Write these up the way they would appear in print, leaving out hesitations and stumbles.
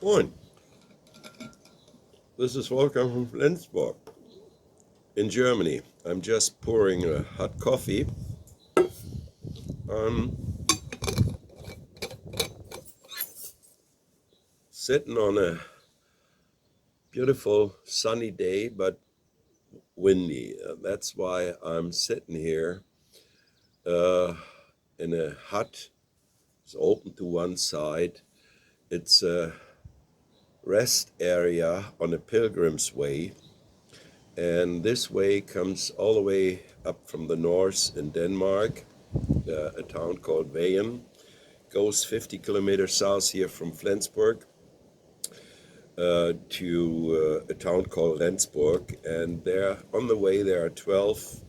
Moin, this is Wolfgang from Flensburg in Germany. I'm just pouring a hot coffee. I'm sitting on a beautiful sunny day, but windy. That's why I'm sitting here in a hut. It's open to one side. It's a rest area on a pilgrim's way. And this way comes all the way up from the north in Denmark, a town called Vejen. Goes 50 kilometers south here from Flensburg to a town called Rendsburg. And there, on the way, there are 12,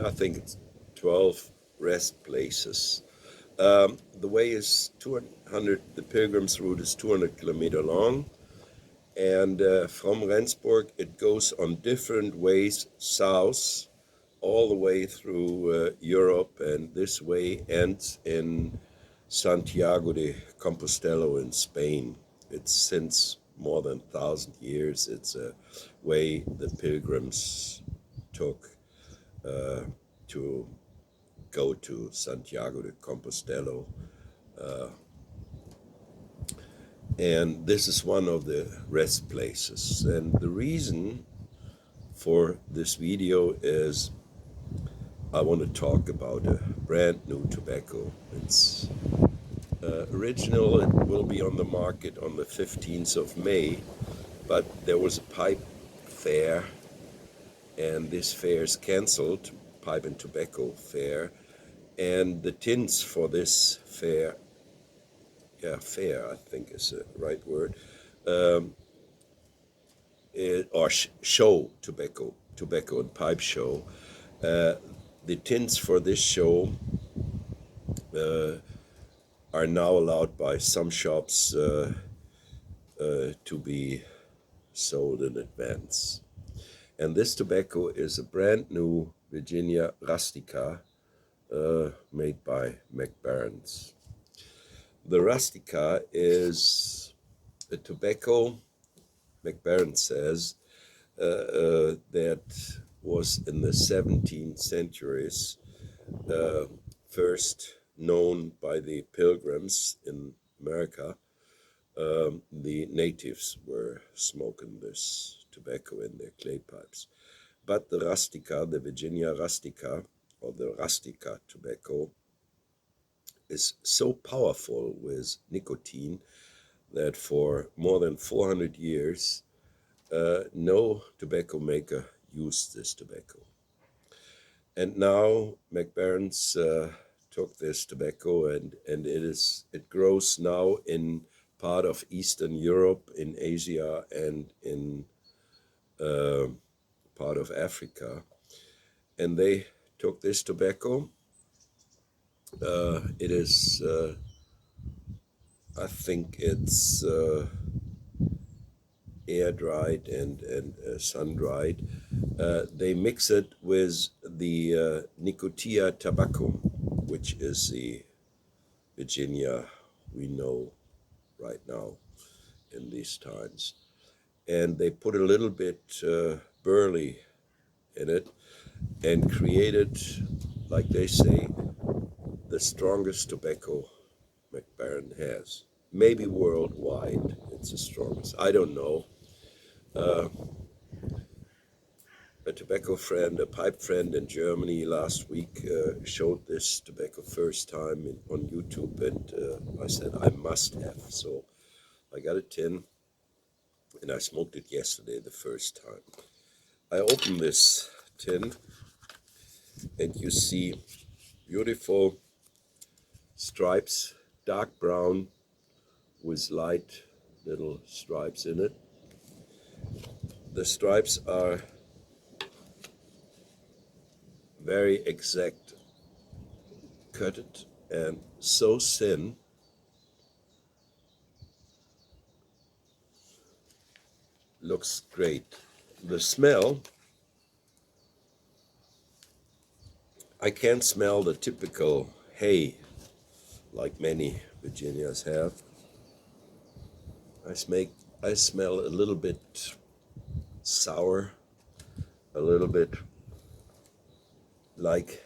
I think it's 12 rest places. The way is 200, the pilgrim's route is 200 kilometers long. And from Rendsburg, it goes on different ways south, all the way through Europe, and this way ends in Santiago de Compostela in Spain. It's since more than 1,000 years. It's a way the pilgrims took to go to Santiago de Compostela. And this is one of the rest places. And the reason for this video is I want to talk about a brand new tobacco. It's original. It will be on the market on the 15th of May, but there was a pipe fair, and this fair is cancelled, pipe and tobacco fair, and the tins for this fair, fair I think is the right word, show, tobacco and pipe show. The tins for this show are now allowed by some shops to be sold in advance. And this tobacco is a brand new Virginia Rustica made by MacBarens. The Rustica is a tobacco, MacBarens says, that was in the 17th centuries first known by the pilgrims in America. The natives were smoking this tobacco in their clay pipes. But the Rustica, the Virginia Rustica, or the Rustica tobacco, is so powerful with nicotine that for more than 400 years, no tobacco maker used this tobacco. And now MacBarens took this tobacco and it grows now in part of Eastern Europe, in Asia, and in part of Africa. And they took this tobacco. It is, I think it's air dried and sun dried. They mix it with the Nicotia tabacum, which is the Virginia we know right now in these times. And they put a little bit burley in it and created, like they say, the strongest tobacco MacBaren has. Maybe worldwide it's the strongest. I don't know. A tobacco friend, a pipe friend in Germany last week showed this tobacco first time on YouTube, and I said I must have. So I got a tin and I smoked it yesterday the first time. I opened this tin and you see beautiful stripes, dark brown with light little stripes in it. The stripes are very exact, cutted and so thin. Looks great. The smell, I can't smell the typical hay like many Virginias have. I smell a little bit sour, a little bit like,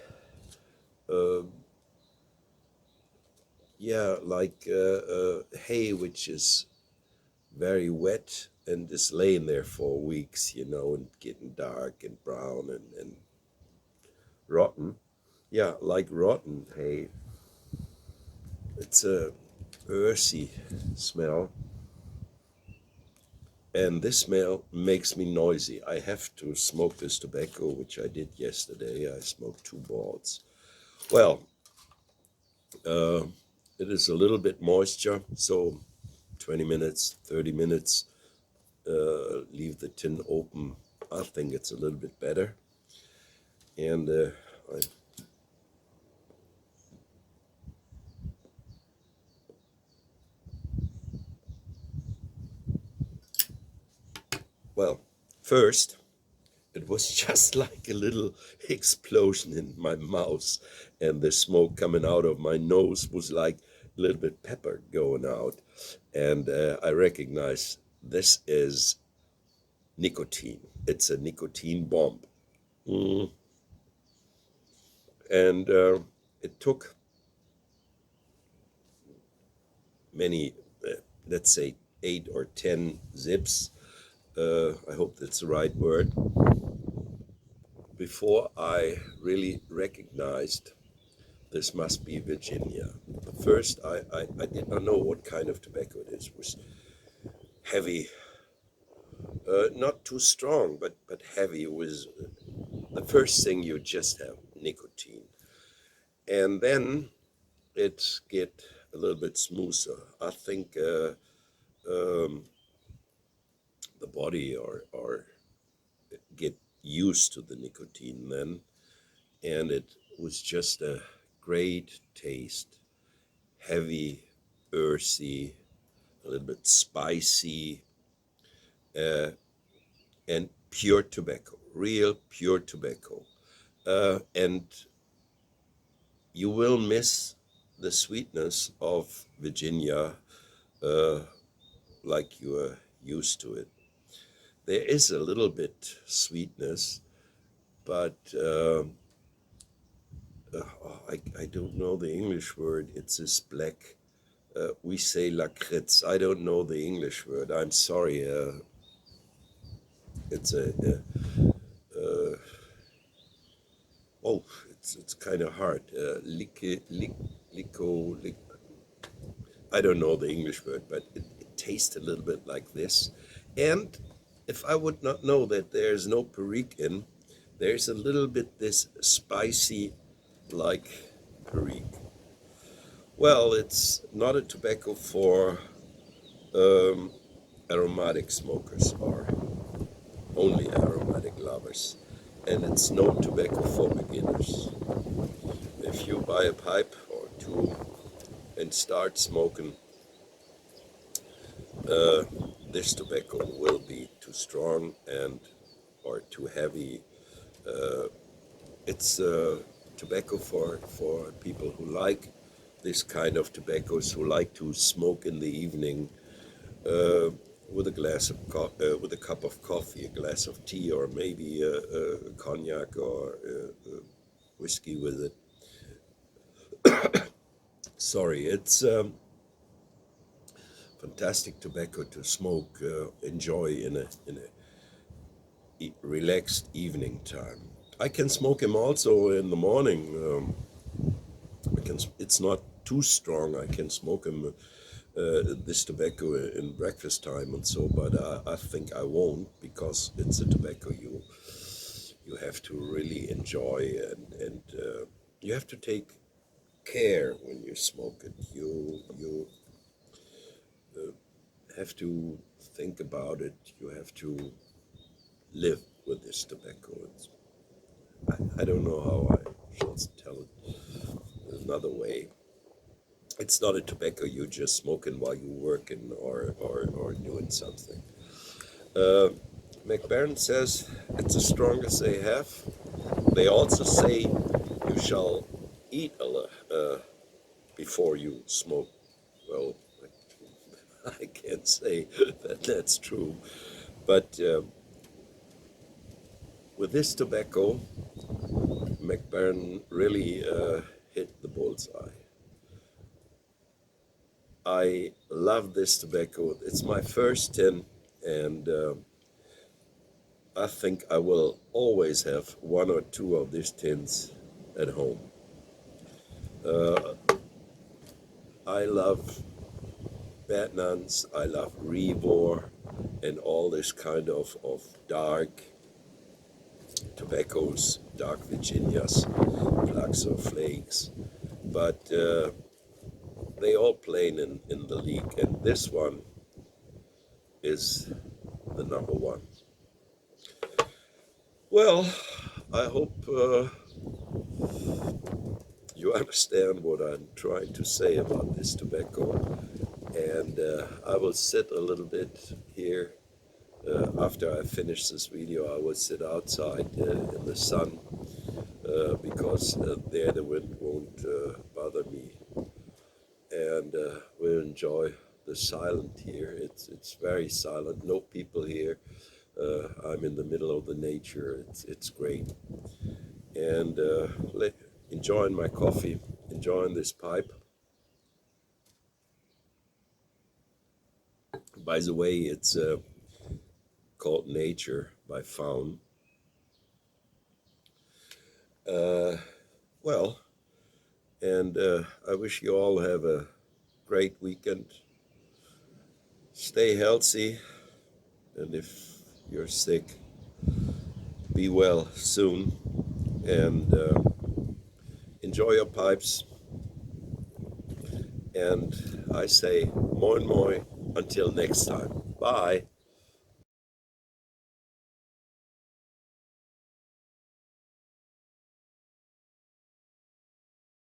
uh, hay, which is very wet and is laying there for weeks, and getting dark and brown and rotten. Yeah, like rotten hay. It's a earthy smell, and this smell makes me noisy. I have to smoke this tobacco, which I did yesterday. I smoked 2 balls. Well, uh, it is a little bit moisture, so 20 minutes, 30 minutes, leave the tin open. I think it's a little bit better. And I, well, first, it was just like a little explosion in my mouth, and the smoke coming out of my nose was like a little bit pepper going out. And I recognize this is nicotine. It's a nicotine bomb. Mm. And it took many, let's say 8 or 10 zips. I hope that's the right word. Before I really recognized this must be Virginia. First, I did not know what kind of tobacco it is. It was heavy, not too strong, but heavy. It was the first thing you just have nicotine. And then it get a little bit smoother. I think the body or get used to the nicotine then, and it was just a great taste, heavy, earthy, a little bit spicy, uh, and pure tobacco, real pure tobacco. And you will miss the sweetness of Virginia uh, like you are used to it. There is a little bit sweetness, but I don't know the English word. It's this black. We say lakritz. I don't know the English word. I'm sorry. It's oh, it's kind of hard. I don't know the English word, but it tastes a little bit like this. And if I would not know that there's no perique in, there's a little bit this spicy like perique. Well, it's not a tobacco for um, aromatic smokers or only aromatic lovers. And it's no tobacco for beginners. If you buy a pipe or 2 and start smoking, uh, this tobacco will be too strong and or too heavy. It's tobacco for people who like this kind of tobaccos, who like to smoke in the evening uh, with a with a cup of coffee, a glass of tea, or maybe a cognac or whiskey with it. Sorry, it's fantastic tobacco to smoke, enjoy in a relaxed evening time. I can smoke him also in the morning. It's not too strong. I can smoke him this tobacco in breakfast time and so, but I think I won't, because it's a tobacco you have to really enjoy, and you have to take care when you smoke it. You have to think about it. You have to live with this tobacco. I don't know how I should tell it another way. It's not a tobacco you just smoking while you working or doing something. Uh, MacBarens says it's the strongest they have. They also say you shall eat before you smoke. Well, I can't say that that's true. But with this tobacco, MacBaren really hit the bullseye. I love this tobacco. It's my first tin, and I think I will always have one or two of these tins at home. Uh, I love Bad Nuns, I love Rebor, and all this kind of dark tobaccos, dark Virginias, Flaxo Flakes. But they all play in the league, and this one is the number one. Well, I hope you understand what I'm trying to say about this tobacco. And I will sit a little bit here. After I finish this video, I will sit outside in the sun because there the wind won't bother me. And we'll enjoy the silent here. It's very silent, no people here. I'm in the middle of the nature. It's great. And enjoying my coffee, enjoying this pipe. By the way, it's called Nature by Faun. Well, and I wish you all have a great weekend. Stay healthy, and if you're sick, be well soon, and enjoy your pipes. And I say, moin moin, until next time. Bye.